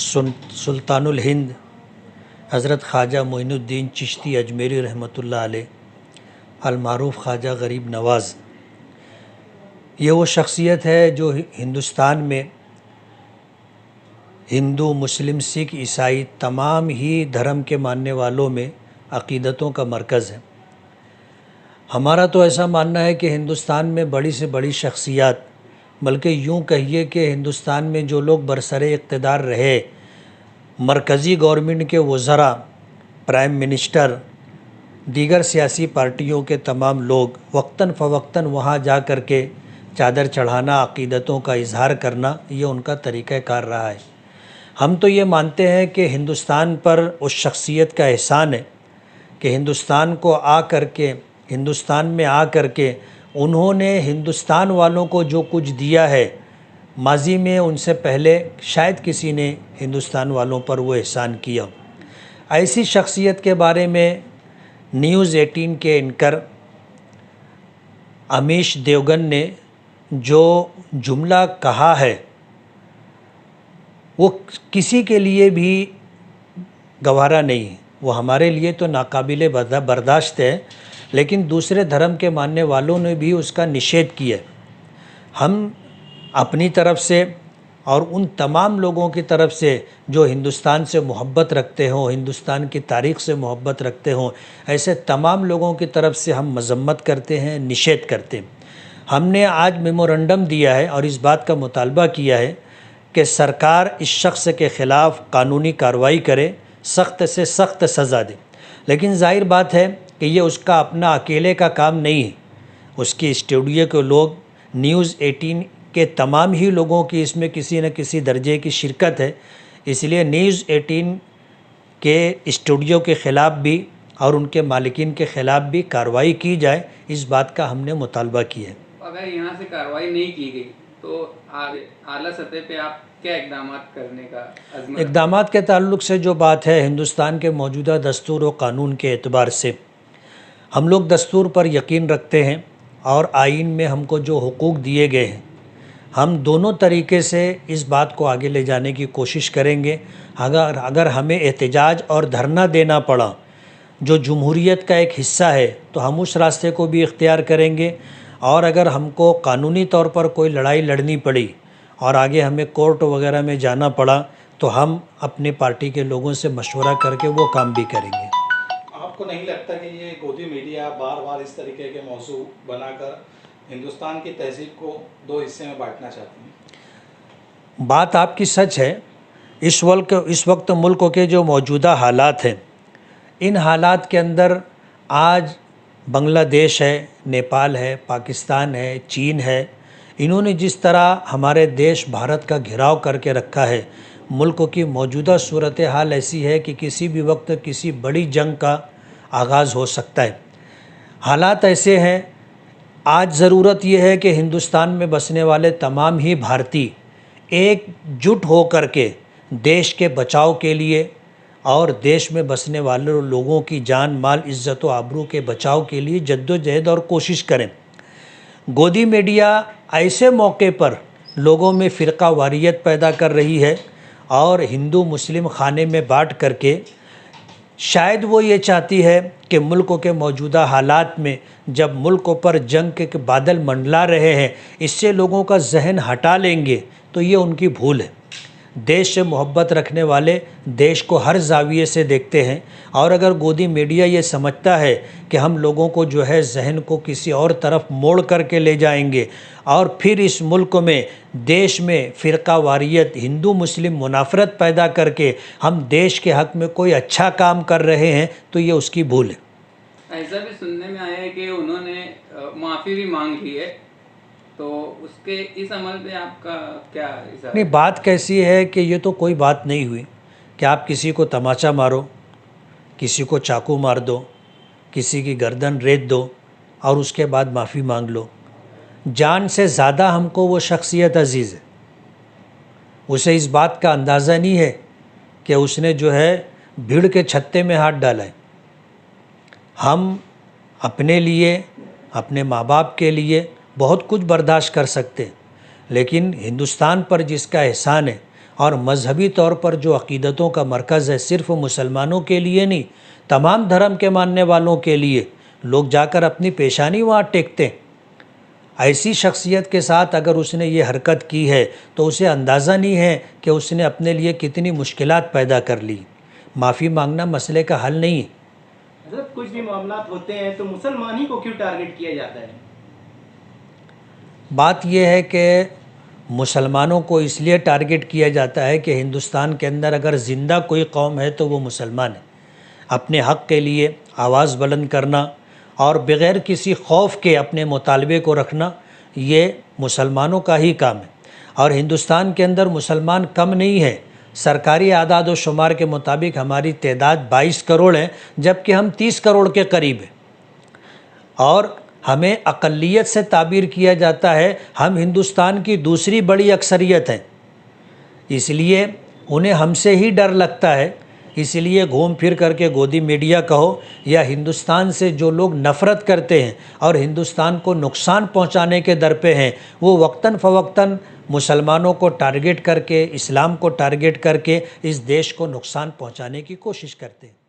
سلطان الہند حضرت خواجہ معین الدین چشتی اجمیری رحمۃ اللہ علیہ، المعروف خواجہ غریب نواز، یہ وہ شخصیت ہے جو ہندوستان میں ہندو، مسلم، سکھ، عیسائی تمام ہی دھرم کے ماننے والوں میں عقیدتوں کا مرکز ہے۔ ہمارا تو ایسا ماننا ہے کہ ہندوستان میں بڑی سے بڑی شخصیات، بلکہ یوں کہیے کہ ہندوستان میں جو لوگ برسر اقتدار رہے، مرکزی گورنمنٹ کے وزراء، پرائم منسٹر، دیگر سیاسی پارٹیوں کے تمام لوگ وقتاً فوقتاً وہاں جا کر کے چادر چڑھانا، عقیدتوں کا اظہار کرنا، یہ ان کا طریقہ کار رہا ہے۔ ہم تو یہ مانتے ہیں کہ ہندوستان پر اس شخصیت کا احسان ہے کہ ہندوستان میں آ کر کے انہوں نے ہندوستان والوں کو جو کچھ دیا ہے، ماضی میں ان سے پہلے شاید کسی نے ہندوستان والوں پر وہ احسان کیا۔ ایسی شخصیت کے بارے میں نیوز 18 کے اینکر امیش دیوگن نے جو جملہ کہا ہے، وہ کسی کے لیے بھی گوارا نہیں ہے۔ وہ ہمارے لیے تو ناقابل برداشت ہے، لیکن دوسرے دھرم کے ماننے والوں نے بھی اس کا نشید کیا ہے۔ ہم اپنی طرف سے اور ان تمام لوگوں کی طرف سے جو ہندوستان سے محبت رکھتے ہوں، ہندوستان کی تاریخ سے محبت رکھتے ہوں، ایسے تمام لوگوں کی طرف سے ہم مذمت کرتے ہیں، نشید کرتے ہیں۔ ہم نے آج میمورنڈم دیا ہے اور اس بات کا مطالبہ کیا ہے کہ سرکار اس شخص کے خلاف قانونی کارروائی کرے، سخت سے سخت سزا دے۔ لیکن ظاہر بات ہے کہ یہ اس کا اپنا اکیلے کا کام نہیں ہے، اس کی اسٹوڈیو کے لوگ، نیوز 18 کے تمام ہی لوگوں کی اس میں کسی نہ کسی درجے کی شرکت ہے۔ اس لیے نیوز 18 کے اسٹوڈیو کے خلاف بھی اور ان کے مالکین کے خلاف بھی کارروائی کی جائے، اس بات کا ہم نے مطالبہ کیا ہے۔ اگر یہاں سے کارروائی نہیں کی گئی تو اعلیٰ سطح پہ آپ کیا اقدامات کرنے کا عزم رکھتے ہیں؟ اقدامات کے تعلق سے جو بات ہے، ہندوستان کے موجودہ دستور و قانون کے اعتبار سے ہم لوگ دستور پر یقین رکھتے ہیں اور آئین میں ہم کو جو حقوق دیے گئے ہیں، ہم دونوں طریقے سے اس بات کو آگے لے جانے کی کوشش کریں گے۔ اگر ہمیں احتجاج اور دھرنا دینا پڑا جو جمہوریت کا ایک حصہ ہے تو ہم اس راستے کو بھی اختیار کریں گے، اور اگر ہم کو قانونی طور پر کوئی لڑائی لڑنی پڑی اور آگے ہمیں کورٹ وغیرہ میں جانا پڑا تو ہم اپنی پارٹی کے لوگوں سے مشورہ کر کے وہ کام بھی کریں گے۔ آپ کو نہیں لگتا کہ یہ گودی میڈیا بار بار اس طریقے کے موضوع بنا کر ہندوستان کی تہذیب کو دو حصے میں بانٹنا چاہتی ہیں؟ بات آپ کی سچ ہے۔ اس وقت ملک کے جو موجودہ حالات ہیں، ان حالات کے اندر آج بنگلہ دیش ہے، نیپال ہے، پاکستان ہے، چین ہے، انہوں نے جس طرح ہمارے دیش بھارت کا گھیراؤ کر کے رکھا ہے، ملک کی موجودہ صورتحال ایسی ہے کہ کسی بھی وقت کسی بڑی جنگ کا آغاز ہو سکتا ہے۔ حالات ایسے ہیں، آج ضرورت یہ ہے کہ ہندوستان میں بسنے والے تمام ہی بھارتی ایک جٹ ہو کر کے دیش کے بچاؤ کے لیے اور دیش میں بسنے والے لوگوں کی جان، مال، عزت و آبرو کے بچاؤ کے لیے جدوجہد اور کوشش کریں۔ گودی میڈیا ایسے موقع پر لوگوں میں فرقہ واریت پیدا کر رہی ہے اور ہندو مسلم خانے میں بانٹ کر کے شاید وہ یہ چاہتی ہے کہ ملک کے موجودہ حالات میں جب ملک پر جنگ کے بادل منڈلا رہے ہیں، اس سے لوگوں کا ذہن ہٹا لیں گے تو یہ ان کی بھول ہے۔ دیش سے محبت رکھنے والے دیش کو ہر زاویے سے دیکھتے ہیں، اور اگر گودی میڈیا یہ سمجھتا ہے کہ ہم لوگوں کو جو ہے ذہن کو کسی اور طرف موڑ کر کے لے جائیں گے اور پھر اس ملک میں، دیش میں فرقہ واریت، ہندو مسلم منافرت پیدا کر کے ہم دیش کے حق میں کوئی اچھا کام کر رہے ہیں، تو یہ اس کی بھول ہے۔ ایسا بھی سننے میں آیا ہے کہ انہوں نے معافی بھی مانگ لی ہے، تو اس عمل پہ آپ کا کیا اظہار؟ نہیں، بات کیسی ہے کہ یہ تو کوئی بات نہیں ہوئی کہ آپ کسی کو تماچا مارو، کسی کو چاقو مار دو، کسی کی گردن ریت دو اور اس کے بعد معافی مانگ لو۔ جان سے زیادہ ہم کو وہ شخصیت عزیز ہے۔ اسے اس بات کا اندازہ نہیں ہے کہ اس نے جو ہے بھیڑ کے چھتے میں ہاتھ ڈالا ہے۔ ہم اپنے لیے، اپنے ماں باپ کے لیے بہت کچھ برداشت کر سکتے ہیں، لیکن ہندوستان پر جس کا احسان ہے اور مذہبی طور پر جو عقیدتوں کا مرکز ہے، صرف مسلمانوں کے لیے نہیں، تمام دھرم کے ماننے والوں کے لیے، لوگ جا کر اپنی پیشانی وہاں ٹیکتے ہیں۔ ایسی شخصیت کے ساتھ اگر اس نے یہ حرکت کی ہے تو اسے اندازہ نہیں ہے کہ اس نے اپنے لیے کتنی مشکلات پیدا کر لی۔ معافی مانگنا مسئلے کا حل نہیں ہے۔ حضرت کچھ بھی معاملات ہوتے ہیں تو مسلمان ہی کو کیوں ٹارگٹ کیا جاتا ہے؟ بات یہ ہے کہ مسلمانوں کو اس لیے ٹارگٹ کیا جاتا ہے کہ ہندوستان کے اندر اگر زندہ کوئی قوم ہے تو وہ مسلمان ہے۔ اپنے حق کے لیے آواز بلند کرنا اور بغیر کسی خوف کے اپنے مطالبے کو رکھنا، یہ مسلمانوں کا ہی کام ہے۔ اور ہندوستان کے اندر مسلمان کم نہیں ہے۔ سرکاری اعداد و شمار کے مطابق ہماری تعداد 22 کروڑ ہے، جبکہ ہم 30 کروڑ کے قریب ہیں، اور ہمیں اقلیت سے تعبیر کیا جاتا ہے۔ ہم ہندوستان کی دوسری بڑی اکثریت ہیں، اس لیے انہیں ہم سے ہی ڈر لگتا ہے۔ اس لیے گھوم پھر کر کے گودی میڈیا کہو یا ہندوستان سے جو لوگ نفرت کرتے ہیں اور ہندوستان کو نقصان پہنچانے کے در پہ ہیں، وہ وقتاً فوقتاً مسلمانوں کو ٹارگٹ کر کے، اسلام کو ٹارگٹ کر کے اس دیش کو نقصان پہنچانے کی کوشش کرتے ہیں۔